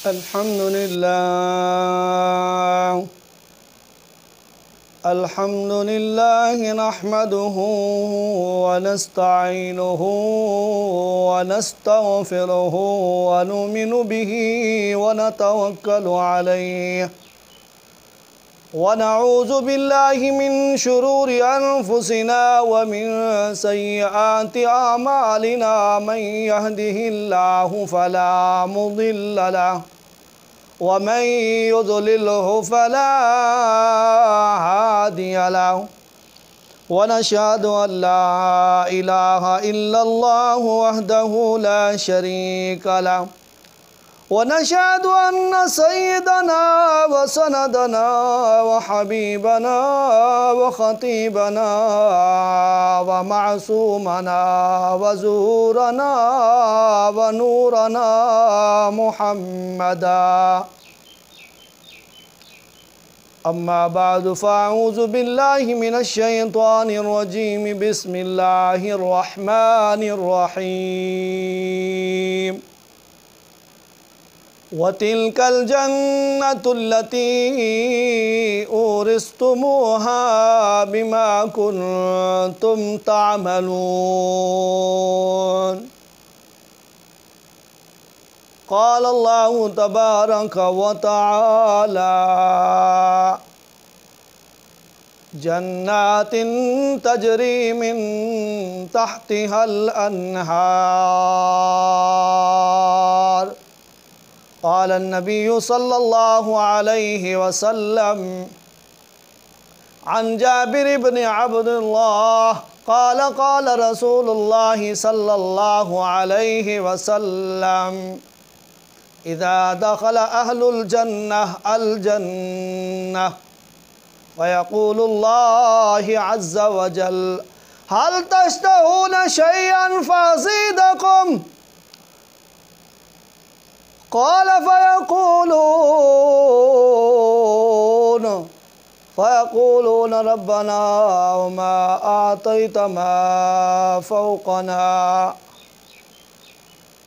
الحمد لله نحمده ونستعينه ونستغفره ونؤمن به ونتوكل عليه ونعوذ بالله من شرور أنفسنا ومن سيئات أعمالنا من يهده الله فلا مضل له ومن يضلله فلا هادي له ونشهد أن لا إله إلا الله وحده لا شريك له ونشهد أن سيدنا وسندنا وحبيبنا وخطيبنا ومعصومنا وزهورنا ونورنا محمدا. أما بعد فأعوذ بالله من الشيطان الرجيم. بسم الله الرحمن الرحيم. وَتِلْكَ الْجَنَّةُ الَّتِي أُورِثْتُمُوهَا بِمَا كُنْتُمْ تَعْمَلُونَ. قال الله تبارك وتعالى: جنات تجري من تحتها الأنهار. قال النبي صلى الله عليه وسلم عن جابر بن عبد الله قال قال رسول الله صلى الله عليه وسلم: إذا دخل أهل الجنة الجنة ويقول الله عز وجل: هل تشتهون شيئا فأزيدكم؟ قال فيقولون ربنا وما أعطيت ما فوقنا.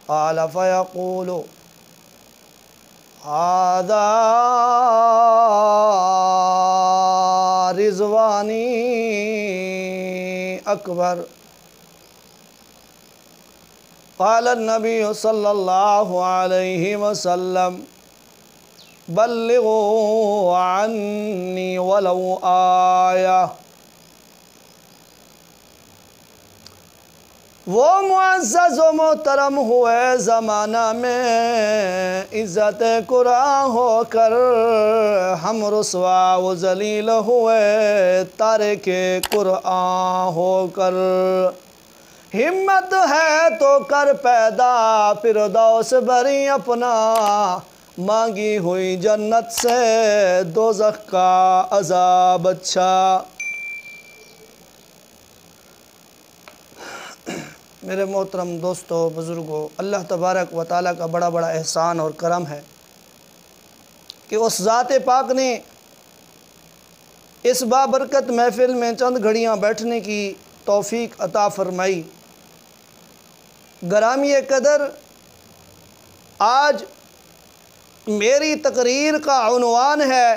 قال فيقول: هذا رضواني أكبر. قال النبي صلى الله عليه وسلم: بلغوا عني ولو آية. وہ معزز و محترم ہوئے زمانہ میں عزت قرآن ہو کر ہم رسوا و ذلیل ہوئے تارک قرآن ہو کر. ہمت ہے تو کر پیدا فردوس بری اپنا، مانگی ہوئی جنت سے دوزخ کا عذاب اچھا. میرے محترم دوستو، بزرگوں، اللہ تبارک و تعالیٰ کا بڑا بڑا احسان اور کرم ہے کہ اس ذات پاک نے اس بابرکت محفل میں چند گھڑیاں بیٹھنے کی توفیق عطا فرمائی. گرامی قدر، آج میری تقریر کا عنوان ہے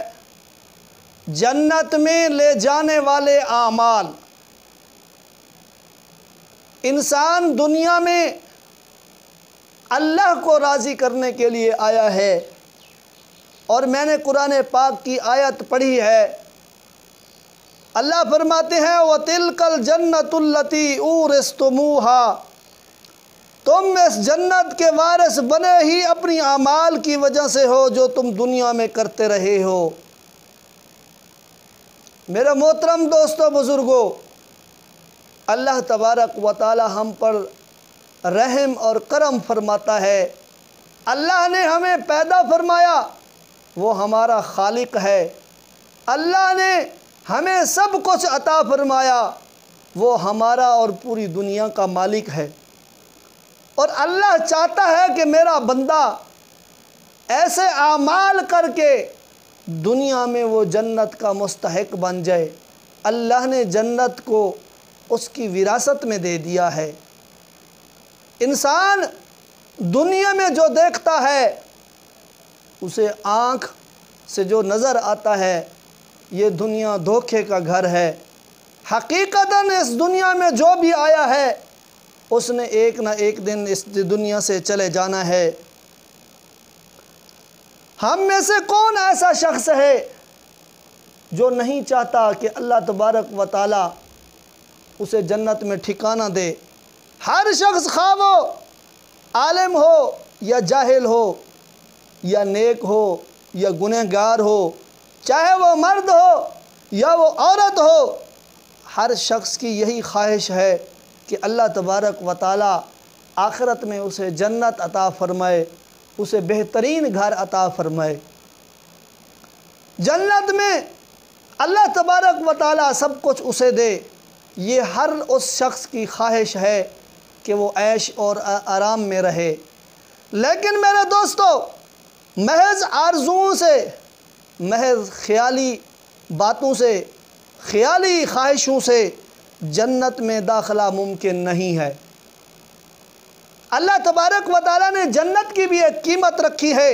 جنت میں لے جانے والے اعمال. انسان دنیا میں اللہ کو راضی کرنے کے لیے آیا ہے، اور میں نے قرآن پاک کی آیت پڑھی ہے. اللہ فرماتے ہیں: وَتِلْكَ الْجَنَّةُ الَّتِي أُورِثْتُمُوهَا. تم اس جنت کے وارث بنے ہی اپنی اعمال کی وجہ سے ہو جو تم دنیا میں کرتے رہے ہو. میرے محترم دوستو، بزرگوں، اللہ تبارک و تعالی ہم پر رحم اور کرم فرماتا ہے. اللہ نے ہمیں پیدا فرمایا، وہ ہمارا خالق ہے. اللہ نے ہمیں سب کچھ عطا فرمایا، وہ ہمارا اور پوری دنیا کا مالک ہے. اور اللہ چاہتا ہے کہ میرا بندہ ایسے اعمال کر کے دنیا میں وہ جنت کا مستحق بن جائے. اللہ نے جنت کو اس کی وراثت میں دے دیا ہے. انسان دنیا میں جو دیکھتا ہے اسے آنکھ سے جو نظر آتا ہے یہ دنیا دھوکے کا گھر ہے۔ حقیقتاً اس دنیا میں جو بھی آیا ہے اس نے ایک نہ ایک دن اس دنیا سے چلے جانا ہے۔ ہم میں سے کون ایسا شخص ہے جو نہیں چاہتا کہ اللہ تبارک و تعالی اسے جنت میں ٹھکانہ دے؟ ہر شخص خواہ وہ عالم ہو یا جاہل ہو یا نیک ہو یا گنہگار ہو، چاہے وہ مرد ہو یا وہ عورت ہو، ہر شخص کی یہی خواہش ہے کہ اللہ تبارک و تعالی آخرت میں اسے جنت عطا فرمائے، اسے بہترین گھر عطا فرمائے۔ جنت میں اللہ تبارک و تعالی سب کچھ اسے دے، یہ ہر اس شخص کی خواہش ہے کہ وہ عیش اور آرام میں رہے۔ لیکن میرے دوستو، محض آرزوؤں سے، محض خیالی باتوں سے، خیالی خواہشوں سے جنت میں داخلہ ممکن نہیں ہے۔ اللہ تبارک و تعالیٰ نے جنت کی بھی ایک قیمت رکھی ہے،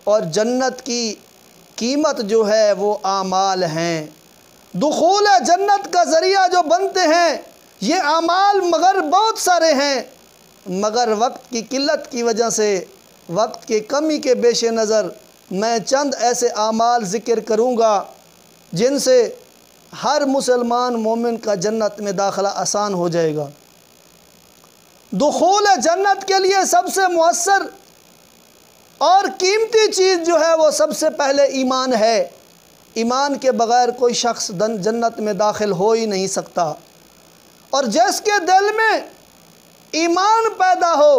اور جنت کی قیمت جو ہے وہ اعمال ہیں۔ دخول جنت کا ذریعہ جو بنتے ہیں یہ اعمال مگر بہت سارے ہیں، مگر وقت کی قلت کی وجہ سے، وقت کی کمی کے پیش نظر میں چند ایسے اعمال ذکر کروں گا جن سے ہر مسلمان مومن کا جنت میں داخلہ آسان ہو جائے گا۔ دخول جنت کے لیے سب سے مؤثر اور قیمتی چیز جو ہے وہ سب سے پہلے ایمان ہے۔ ایمان کے بغیر کوئی شخص جنت میں داخل ہو ہی نہیں سکتا، اور جس کے دل میں ایمان پیدا ہو،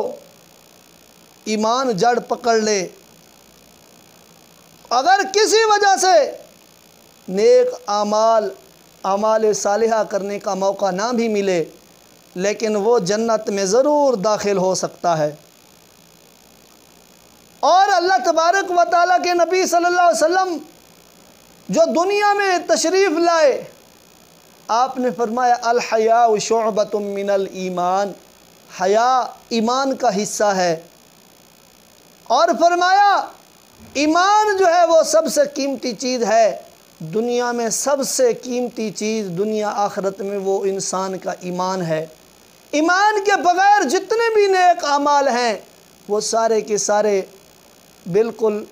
ایمان جڑ پکڑ لے، اگر کسی وجہ سے نیک اعمال صالحہ کرنے کا موقع نہ بھی ملے، لیکن وہ جنت میں ضرور داخل ہو سکتا ہے۔ اور اللہ تبارک و تعالیٰ کے نبی صلی اللہ علیہ وسلم جو دنیا میں تشریف لائے، آپ نے فرمایا الحیاء شعبۃ من الایمان، حیا ایمان کا حصہ ہے، اور فرمایا ایمان جو ہے وہ سب سے قیمتی چیز ہے۔ دنیا میں سب سے قیمتی چیز دنیا آخرت میں وہ انسان کا ایمان ہے۔ ایمان کے بغیر جتنے بھی نیک اعمال ہیں وہ سارے کے سارے بالکل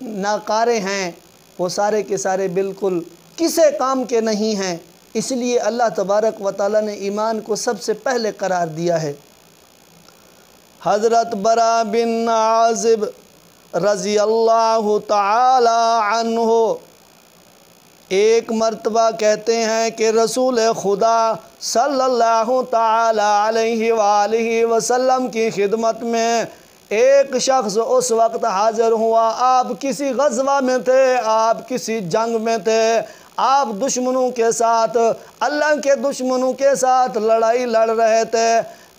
ناکارے ہیں، وہ سارے کے سارے بالکل کسی کام کے نہیں ہیں۔ اس لیے اللہ تبارک و تعالیٰ نے ایمان کو سب سے پہلے قرار دیا ہے۔ حضرت برا بن عازب رضی اللہ تعالی عنہ ایک مرتبہ کہتے ہیں کہ رسول خدا صلی اللہ تعالی علیہ وآلہ وسلم کی خدمت میں ایک شخص اس وقت حاضر ہوا۔ آپ کسی غزوہ میں تھے، آپ کسی جنگ میں تھے، آپ دشمنوں کے ساتھ، اللہ کے دشمنوں کے ساتھ لڑائی لڑ رہے تھے۔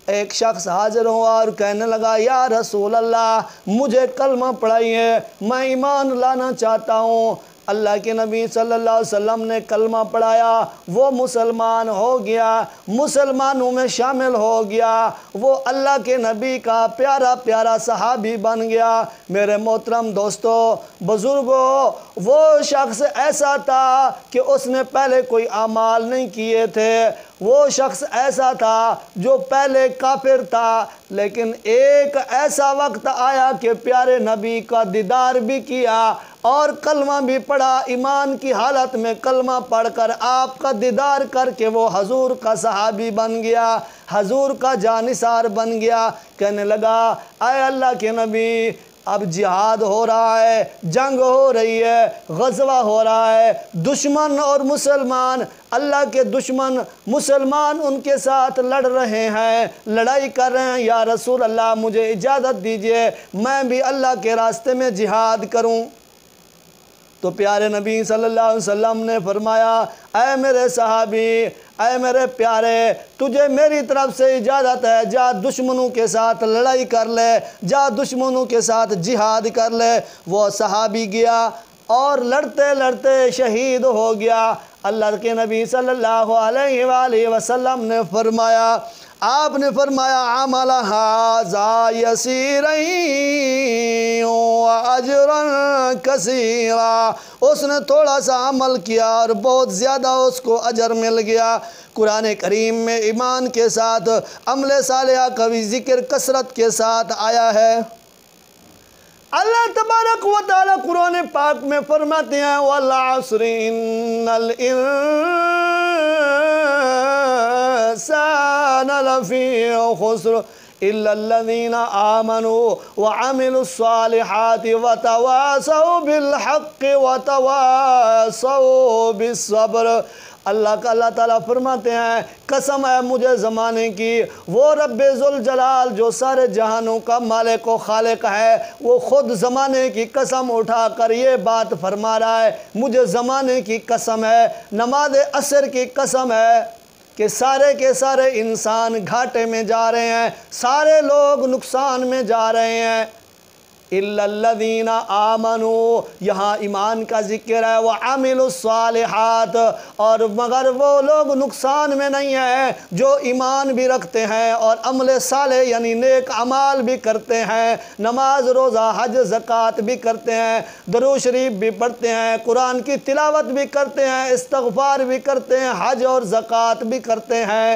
ایک شخص حاضر ہوا اور کہنے لگا یا رسول اللہ مجھے کلمہ پڑھائیے، میں ایمان لانا چاہتا ہوں۔ اللہ کے نبی صلی اللہ علیہ وسلم نے کلمہ پڑھایا، وہ مسلمان ہو گیا، مسلمانوں میں شامل ہو گیا، وہ اللہ کے نبی کا پیارا پیارا صحابی بن گیا۔ میرے محترم دوستو، بزرگوں، وہ شخص ایسا تھا کہ اس نے پہلے کوئی اعمال نہیں کیے تھے، وہ شخص ایسا تھا جو پہلے کافر تھا، لیکن ایک ایسا وقت آیا کہ پیارے نبی کا دیدار بھی کیا اور کلمہ بھی پڑھا۔ ایمان کی حالت میں کلمہ پڑھ کر آپ کا دیدار کر کے وہ حضور کا صحابی بن گیا، حضور کا جانثار بن گیا۔ کہنے لگا اے اللہ کے نبی، اب جہاد ہو رہا ہے، جنگ ہو رہی ہے، غزوہ ہو رہا ہے، دشمن اور مسلمان، اللہ کے دشمن مسلمان ان کے ساتھ لڑ رہے ہیں، لڑائی کر رہے ہیں، یا رسول اللہ مجھے اجازت دیجئے میں بھی اللہ کے راستے میں جہاد کروں۔ تو پیارے نبی صلی اللہ علیہ وسلم نے فرمایا اے میرے صحابی، اے میرے پیارے، تجھے میری طرف سے اجازت ہے، جا دشمنوں کے ساتھ لڑائی کر لے، جا دشمنوں کے ساتھ جہاد کر لے۔ وہ صحابی گیا اور لڑتے لڑتے شہید ہو گیا۔ اللہ کے نبی صلی اللہ علیہ وآلہ وسلم نے فرمایا آپ نے فرمایا عمل ھذا یسیرا و اجرا کثیرا، اس نے تھوڑا سا عمل کیا اور بہت زیادہ اس کو اجر مل گیا۔ قرآن کریم میں ایمان کے ساتھ عمل صالحہ کا بھی ذکر کثرت کے ساتھ آیا ہے۔ اللہ تبارک و تعالی قرآن پاک میں فرماتے ہیں والعصر ان الانسان لفی خسر الا الذین آمنوا وعملوا الصالحات وتواصوا بالحق وتواصوا بالصبر۔ اللہ تعالیٰ فرماتے ہیں قسم ہے مجھے زمانے کی، وہ رب ذوالجلال جو سارے جہانوں کا مالک و خالق ہے، وہ خود زمانے کی قسم اٹھا کر یہ بات فرما رہا ہے، مجھے زمانے کی قسم ہے، نماز عصر کی قسم ہے کہ سارے کے سارے انسان گھاٹے میں جا رہے ہیں، سارے لوگ نقصان میں جا رہے ہیں۔ اِلَّا الَّذِينَ آمَنُوا، یہاں ایمان کا ذکر ہے، وَعَمِلُوا الصَّالِحَاتِ، اور مگر وہ لوگ نقصان میں نہیں ہیں جو ایمان بھی رکھتے ہیں اور عمل صالح یعنی نیک اعمال بھی کرتے ہیں، نماز روزہ حج زکوٰۃ بھی کرتے ہیں، درود شریف بھی پڑھتے ہیں، قرآن کی تلاوت بھی کرتے ہیں، استغفار بھی کرتے ہیں، حج اور زکوٰۃ بھی کرتے ہیں۔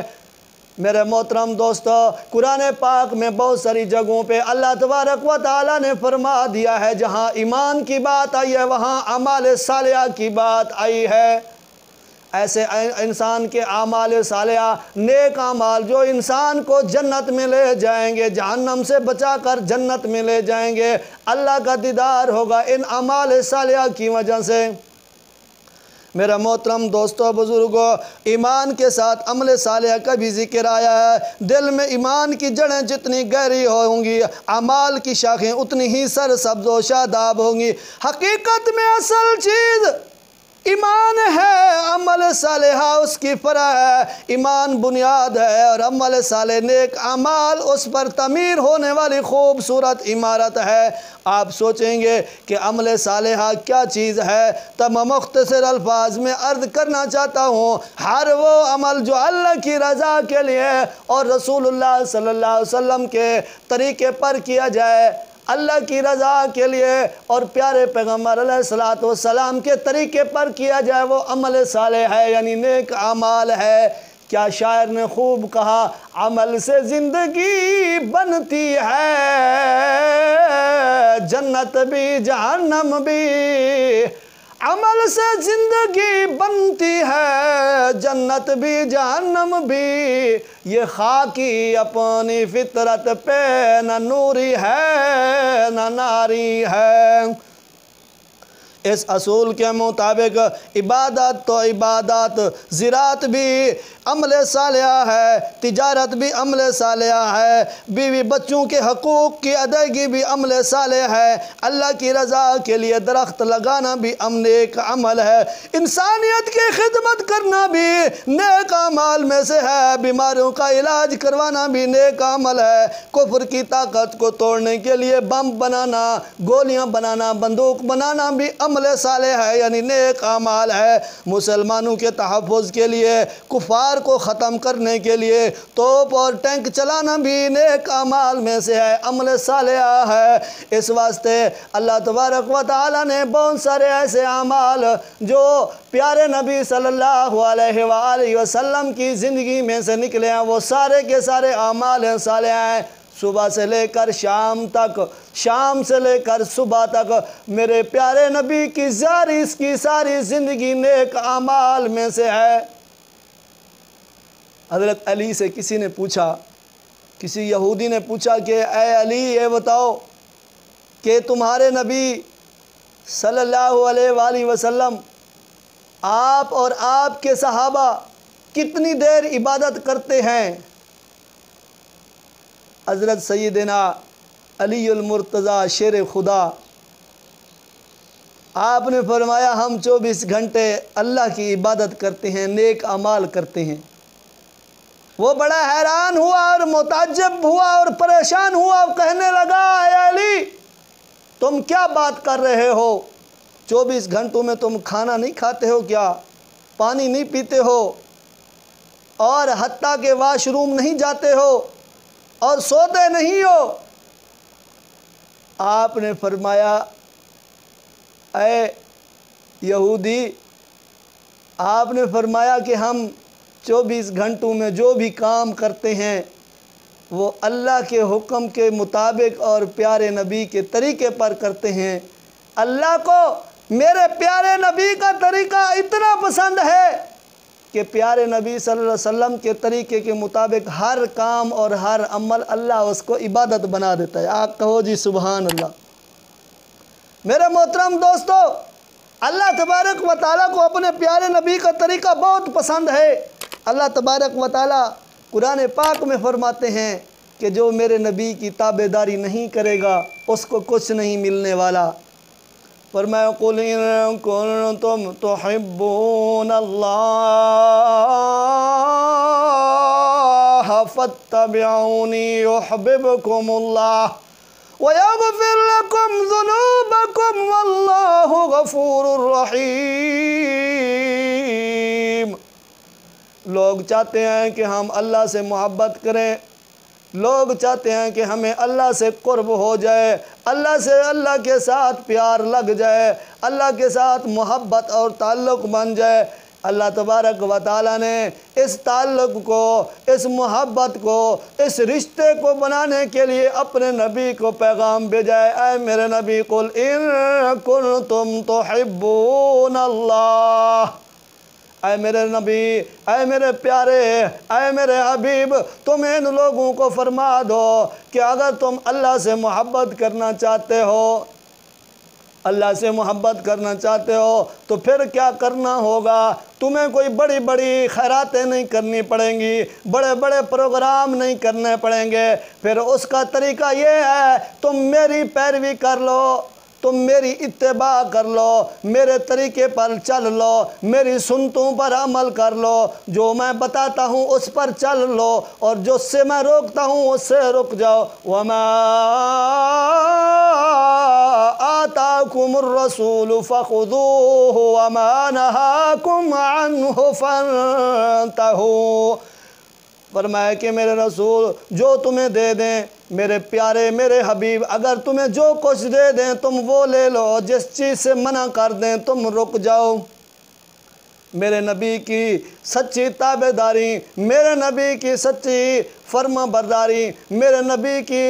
میرے محترم دوستو، قرآن پاک میں بہت ساری جگہوں پہ اللہ تبارک و تعالیٰ نے فرما دیا ہے جہاں ایمان کی بات آئی ہے وہاں اعمال صالحہ کی بات آئی ہے۔ ایسے انسان کے اعمال صالحہ، نیک اعمال جو انسان کو جنت میں لے جائیں گے، جہنم سے بچا کر جنت میں لے جائیں گے، اللہ کا دیدار ہوگا ان اعمال صالحہ کی وجہ سے۔ میرا محترم دوستو بزرگوں، ایمان کے ساتھ عمل صالحہ کا بھی ذکر آیا ہے۔ دل میں ایمان کی جڑیں جتنی گہری ہوں گی، اعمال کی شاخیں اتنی ہی سرسبز و شاداب ہوں گی۔ حقیقت میں اصل چیز ایمان ہے، عمل صالحہ اس کی فرع ہے۔ ایمان بنیاد ہے اور عمل صالح نیک اعمال اس پر تعمیر ہونے والی خوبصورت عمارت ہے۔ آپ سوچیں گے کہ عمل صالحہ کیا چیز ہے، تب میں مختصر الفاظ میں عرض کرنا چاہتا ہوں، ہر وہ عمل جو اللہ کی رضا کے لیے اور رسول اللہ صلی اللہ علیہ وسلم کے طریقے پر کیا جائے، اللہ کی رضا کے لیے اور پیارے پیغمبر علیہ السلام کے طریقے پر کیا جائے، وہ عمل صالح ہے یعنی نیک اعمال ہے۔ کیا شاعر نے خوب کہا، عمل سے زندگی بنتی ہے جنت بھی جہنم بھی، عمل سے زندگی بنتی ہے جنت بھی جہنم بھی، یہ خاکی اپنی فطرت پہ نہ نوری ہے نہ ناری ہے۔ اس اصول کے مطابق عبادت تو عبادت، زراعت بھی عمل صالحہ ہے، تجارت بھی عمل صالحہ ہے، بیوی بچوں کے حقوق کی ادائیگی بھی عمل صالح ہے، اللہ کی رضا کے لیے درخت لگانا بھی نیک عمل ہے، انسانیت کی خدمت کرنا بھی نیک اعمال میں سے ہے، بیماریوں کا علاج کروانا بھی نیک عمل ہے، کفر کی طاقت کو توڑنے کے لیے بم بنانا، گولیاں بنانا، بندوق بنانا بھی عمل صالح ہے یعنی نیک اعمال ہے، مسلمانوں کے تحفظ کے لیے، کفار کو ختم کرنے کے لیے توپ اور ٹینک چلانا بھی نیک اعمال میں سے ہے، عمل صالحہ ہے۔ اس واسطے اللہ تبارک و تعالی نے بہت سارے ایسے اعمال جو پیارے نبی صلی اللہ علیہ وآلہ وسلم کی زندگی میں سے نکلے ہیں، وہ سارے کے سارے اعمال صالحہ ہیں۔ صبح سے لے کر شام تک، شام سے لے کر صبح تک میرے پیارے نبی کی ساری زندگی نیک اعمال میں سے ہے۔ حضرت علی سے کسی نے پوچھا، کسی یہودی نے پوچھا کہ اے علی یہ بتاؤ کہ تمہارے نبی صلی اللہ علیہ وآلہ وسلم، آپ اور آپ کے صحابہ کتنی دیر عبادت کرتے ہیں؟ حضرت سیدنا علی المرتضیٰ شیر خدا، آپ نے فرمایا ہم 24 گھنٹے اللہ کی عبادت کرتے ہیں، نیک اعمال کرتے ہیں۔ وہ بڑا حیران ہوا اور متعجب ہوا اور پریشان ہوا، کہنے لگا اے علی تم کیا بات کر رہے ہو؟ 24 گھنٹوں میں تم کھانا نہیں کھاتے ہو کیا؟ پانی نہیں پیتے ہو؟ اور حتیٰ کہ واش روم نہیں جاتے ہو اور سوتے نہیں ہو، آپ نے فرمایا اے یہودی، آپ نے فرمایا کہ ہم 24 گھنٹوں میں جو بھی کام کرتے ہیں وہ اللہ کے حکم کے مطابق اور پیارے نبی کے طریقے پر کرتے ہیں۔ اللہ کو میرے پیارے نبی کا طریقہ اتنا پسند ہے کہ پیارے نبی صلی اللہ علیہ وسلم کے طریقے کے مطابق ہر کام اور ہر عمل اللہ اس کو عبادت بنا دیتا ہے۔ آپ کہو جی سبحان اللہ۔ میرے محترم دوستو، اللہ تبارک و تعالیٰ کو اپنے پیارے نبی کا طریقہ بہت پسند ہے۔ اللہ تبارک و تعالیٰ قرآن پاک میں فرماتے ہیں کہ جو میرے نبی کی تابعداری نہیں کرے گا اس کو کچھ نہیں ملنے والا۔ فرمایا قُلْ إِن كُنتُمْ تُحِبُّونَ اللَّهَ فَاتَّبِعُونِي يُحْبِبْكُمُ اللَّهُ وَيَغْفِرْ لَكُمْ ذُنُوبَكُمْ وَاللَّهُ غَفُورٌ رَحِيمٌ۔ لوگ چاہتے ہیں کہ ہم اللہ سے محبت کریں، لوگ چاہتے ہیں کہ ہمیں اللہ سے قرب ہو جائے، اللہ کے ساتھ پیار لگ جائے، اللہ کے ساتھ محبت اور تعلق بن جائے۔ اللہ تبارک و تعالیٰ نے اس تعلق کو، اس محبت کو، اس رشتے کو بنانے کے لیے اپنے نبی کو پیغام بھیجا ہے۔ اے میرے نبی قُلْ إِن كُنتُمْ تُحِبُّونَ اللَّهَ، اے میرے نبی، اے میرے پیارے، اے میرے حبیب، تم ان لوگوں کو فرما دو کہ اگر تم اللہ سے محبت کرنا چاہتے ہو، اللہ سے محبت کرنا چاہتے ہو تو پھر کیا کرنا ہوگا؟ تمہیں کوئی بڑی بڑی خیراتیں نہیں کرنی پڑیں گی، بڑے بڑے پروگرام نہیں کرنے پڑیں گے۔ پھر اس کا طریقہ یہ ہے تم میری پیروی کر لو، تم میری اتباع کر لو، میرے طریقے پر چل لو، میری سنتوں پر عمل کر لو، جو میں بتاتا ہوں اس پر چل لو، اور جو سے میں روکتا ہوں اس سے رک جاؤ۔ وَمَا آتَاكُمُ الرَّسُولُ فَخُذُوهُ وَمَا نَهَاكُمْ عَنْهُ فَانْتَهُوا۔ فرمایا کہ میرے رسول جو تمہیں دے دیں، میرے پیارے، میرے حبیب، اگر تمہیں جو کچھ دے دیں تم وہ لے لو، جس چیز سے منع کر دیں تم رک جاؤ۔ میرے نبی کی سچی تابعداری، میرے نبی کی سچی فرما برداری، میرے نبی کی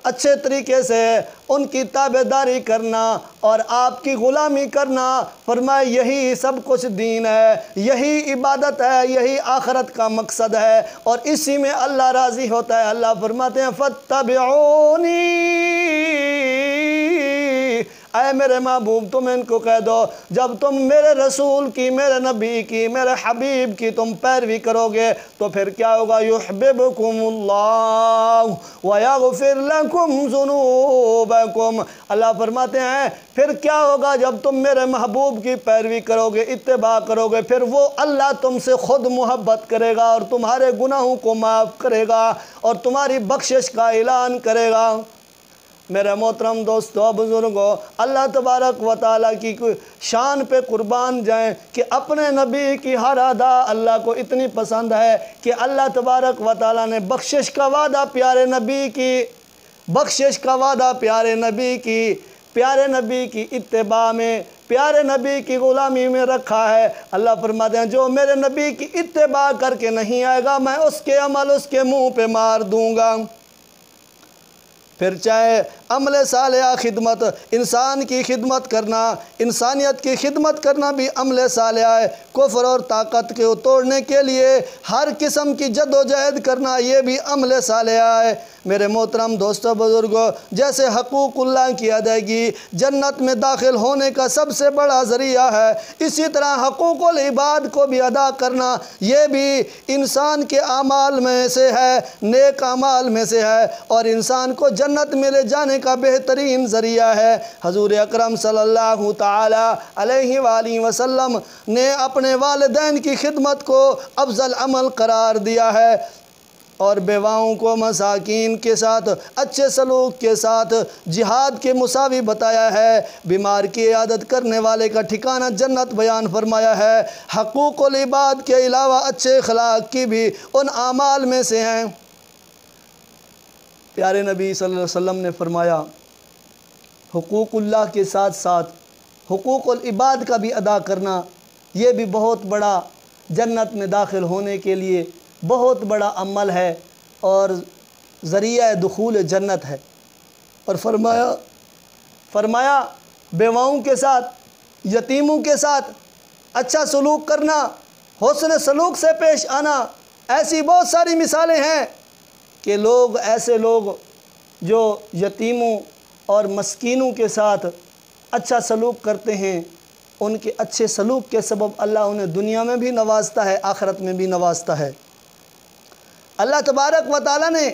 اچھے طریقے سے ان کی تابعداری کرنا اور آپ کی غلامی کرنا، فرمائے یہی سب کچھ دین ہے، یہی عبادت ہے، یہی آخرت کا مقصد ہے، اور اسی میں اللہ راضی ہوتا ہے۔ اللہ فرماتے ہیں فَاتَّبِعُونِي، اے میرے محبوب تم ان کو کہہ دو جب تم میرے رسول کی، میرے نبی کی، میرے حبیب کی تم پیروی کرو گے تو پھر کیا ہوگا؟ یحببکم اللہ ویغفر لکم ذنوبکم۔ اللہ فرماتے ہیں پھر کیا ہوگا جب تم میرے محبوب کی پیروی کرو گے، اتباع کرو گے، پھر وہ اللہ تم سے خود محبت کرے گا اور تمہارے گناہوں کو معاف کرے گا اور تمہاری بخشش کا اعلان کرے گا۔ میرے محترم دوستو، بزرگوں، اللہ تبارک و تعالیٰ کی شان پہ قربان جائیں کہ اپنے نبی کی ہر ادا اللہ کو اتنی پسند ہے کہ اللہ تبارک و تعالیٰ نے بخشش کا وعدہ پیارے نبی کی، بخشش کا وعدہ پیارے نبی کی اتباع میں، پیارے نبی کی غلامی میں رکھا ہے۔ اللہ فرماتے ہیں جو میرے نبی کی اتباع کر کے نہیں آئے گا میں اس کے عمل اس کے منہ پہ مار دوں گا۔ پھر چاہے عمل صالحہ خدمت، انسان کی خدمت کرنا، انسانیت کی خدمت کرنا بھی عمل صالحہ ہے۔ کفر اور طاقت کو توڑنے کے لیے ہر قسم کی جد و جہد کرنا یہ بھی عمل صالحہ ہے۔ میرے محترم دوستو، بزرگوں، جیسے حقوق اللہ کی ادائیگی جنت میں داخل ہونے کا سب سے بڑا ذریعہ ہے، اسی طرح حقوق العباد کو بھی ادا کرنا یہ بھی انسان کے اعمال میں سے ہے، نیک اعمال میں سے ہے، اور انسان کو جنت میں لے جانے کا بہترین ذریعہ ہے۔ حضور اکرم صلی اللہ تعالی علیہ وآلہ وسلم نے اپنے والدین کی خدمت کو افضل عمل قرار دیا ہے۔ اور بیواؤں کو مساکین کے ساتھ اچھے سلوک کے ساتھ جہاد کے مساوی بتایا ہے۔ بیمار کی عیادت کرنے والے کا ٹھکانہ جنت بیان فرمایا ہے۔ حقوق العباد کے علاوہ اچھے اخلاق کی بھی ان اعمال میں سے ہیں۔ پیارے نبی صلی اللہ علیہ وسلم نے فرمایا حقوق اللہ کے ساتھ ساتھ حقوق العباد کا بھی ادا کرنا، یہ بھی بہت بڑا جنت میں داخل ہونے کے لیے بہت بڑا عمل ہے اور ذریعہ دخول جنت ہے۔ اور فرمایا بیواؤں کے ساتھ، یتیموں کے ساتھ اچھا سلوک کرنا، حسن سلوک سے پیش آنا۔ ایسی بہت ساری مثالیں ہیں کہ ایسے لوگ جو یتیموں اور مسکینوں کے ساتھ اچھا سلوک کرتے ہیں، ان کے اچھے سلوک کے سبب اللہ انہیں دنیا میں بھی نوازتا ہے، آخرت میں بھی نوازتا ہے۔ اللہ تبارک و تعالیٰ نے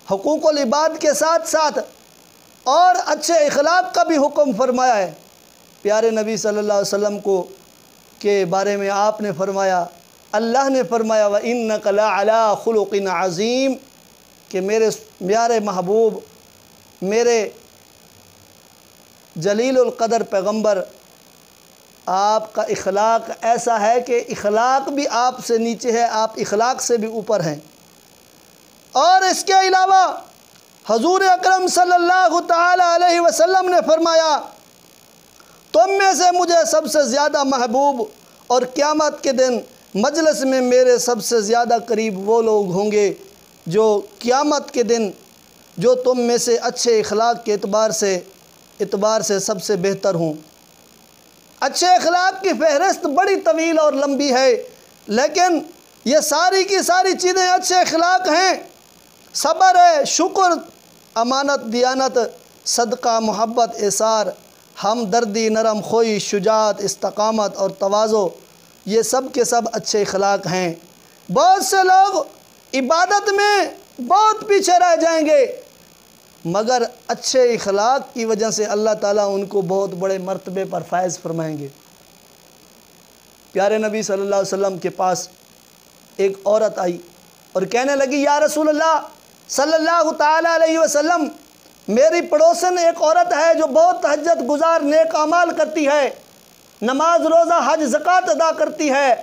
حقوق العباد کے ساتھ ساتھ اور اچھے اخلاق کا بھی حکم فرمایا ہے۔ پیارے نبی صلی اللہ علیہ وسلم کے بارے میں آپ نے فرمایا، اللہ نے فرمایا وَإِنَّكَ لَعَلَىٰ خُلُقٍ عَظِيمٍ کہ میرے محبوب، میرے جلیل القدر پیغمبر، آپ کا اخلاق ایسا ہے کہ اخلاق بھی آپ سے نیچے ہے، آپ اخلاق سے بھی اوپر ہیں۔ اور اس کے علاوہ حضور اکرم صلی اللہ تعالی علیہ وسلم نے فرمایا تم میں سے مجھے سب سے زیادہ محبوب اور قیامت کے دن مجلس میں میرے سب سے زیادہ قریب وہ لوگ ہوں گے جو قیامت کے دن جو تم میں سے اچھے اخلاق کے اعتبار سے سب سے بہتر ہوں۔ اچھے اخلاق کی فہرست بڑی طویل اور لمبی ہے، لیکن یہ ساری کی ساری چیزیں اچھے اخلاق ہیں۔ صبر ہے، شکر، امانت، دیانت، صدقہ، محبت، اثار، ہمدردی، نرم خوئی، شجاعت، استقامت اور تواضع، یہ سب کے سب اچھے اخلاق ہیں۔ بہت سے لوگ عبادت میں بہت پیچھے رہ جائیں گے، مگر اچھے اخلاق کی وجہ سے اللہ تعالیٰ ان کو بہت بڑے مرتبے پر فائز فرمائیں گے۔ پیارے نبی صلی اللہ علیہ وسلم کے پاس ایک عورت آئی اور کہنے لگی یا رسول اللہ صلی اللہ تعالیٰ علیہ وسلم، میری پڑوسن ایک عورت ہے جو بہت تہجد گزار نیک اعمال کرتی ہے، نماز روزہ حج زکوٰۃ ادا کرتی ہے۔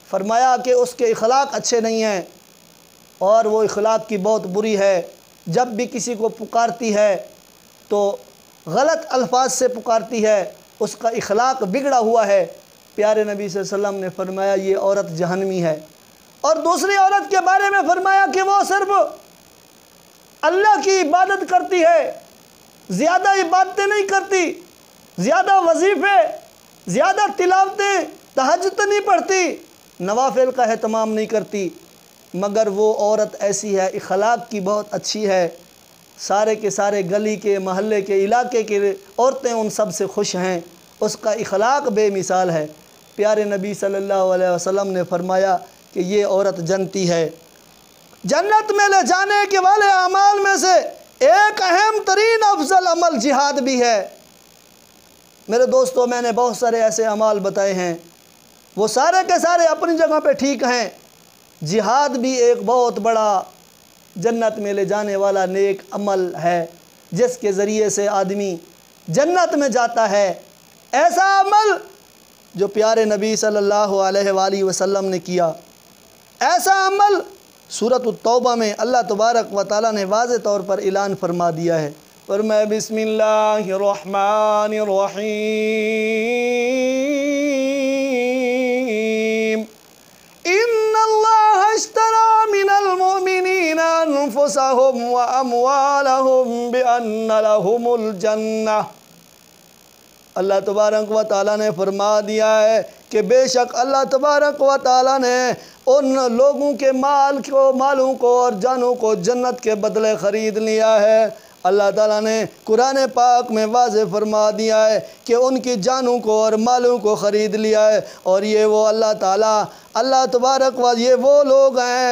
فرمایا کہ اس کے اخلاق اچھے نہیں ہیں اور وہ اخلاق کی بہت بری ہے، جب بھی کسی کو پکارتی ہے تو غلط الفاظ سے پکارتی ہے، اس کا اخلاق بگڑا ہوا ہے۔ پیارے نبی صلی اللہ علیہ وسلم نے فرمایا یہ عورت جہنمی ہے۔ اور دوسری عورت کے بارے میں فرمایا کہ وہ صرف اللہ کی عبادت کرتی ہے، زیادہ عبادتیں نہیں کرتی، زیادہ وظیفے، زیادہ تلاوتیں، تہجد نہیں پڑھتی، نوافل کا اہتمام نہیں کرتی، مگر وہ عورت ایسی ہے اخلاق کی بہت اچھی ہے، سارے کے سارے گلی کے، محلے کے، علاقے کے عورتیں ان سب سے خوش ہیں، اس کا اخلاق بے مثال ہے۔ پیارے نبی صلی اللہ علیہ وسلم نے فرمایا کہ یہ عورت جنتی ہے۔ جنت میں لے جانے کے والے اعمال میں سے ایک اہم ترین افضل عمل جہاد بھی ہے۔ میرے دوستو، میں نے بہت سارے ایسے اعمال بتائے ہیں، وہ سارے کے سارے اپنی جگہ پہ ٹھیک ہیں۔ جہاد بھی ایک بہت بڑا جنت میں لے جانے والا نیک عمل ہے، جس کے ذریعے سے آدمی جنت میں جاتا ہے۔ ایسا عمل جو پیارے نبی صلی اللہ علیہ وآلہ وسلم نے کیا، ایسا عمل سورۃ التوبہ میں اللہ تبارک و تعالیٰ نے واضح طور پر اعلان فرما دیا ہے۔ فرمایا بسم اللہ الرحمن الرحیم ان اللہ اشترى من المؤمنین انفسهم واموالهم بان لهم الجنہ۔ اللہ تبارک و تعالیٰ نے فرما دیا ہے کہ بے شک اللہ تبارک و تعالیٰ نے ان لوگوں کے مالوں کو اور جانوں کو جنت کے بدلے خرید لیا ہے۔ اللہ تعالیٰ نے قرآن پاک میں واضح فرما دیا ہے کہ ان کی جانوں کو اور مالوں کو خرید لیا ہے، اور یہ وہ اللہ تعالیٰ اللہ تبارک و یہ وہ لوگ ہیں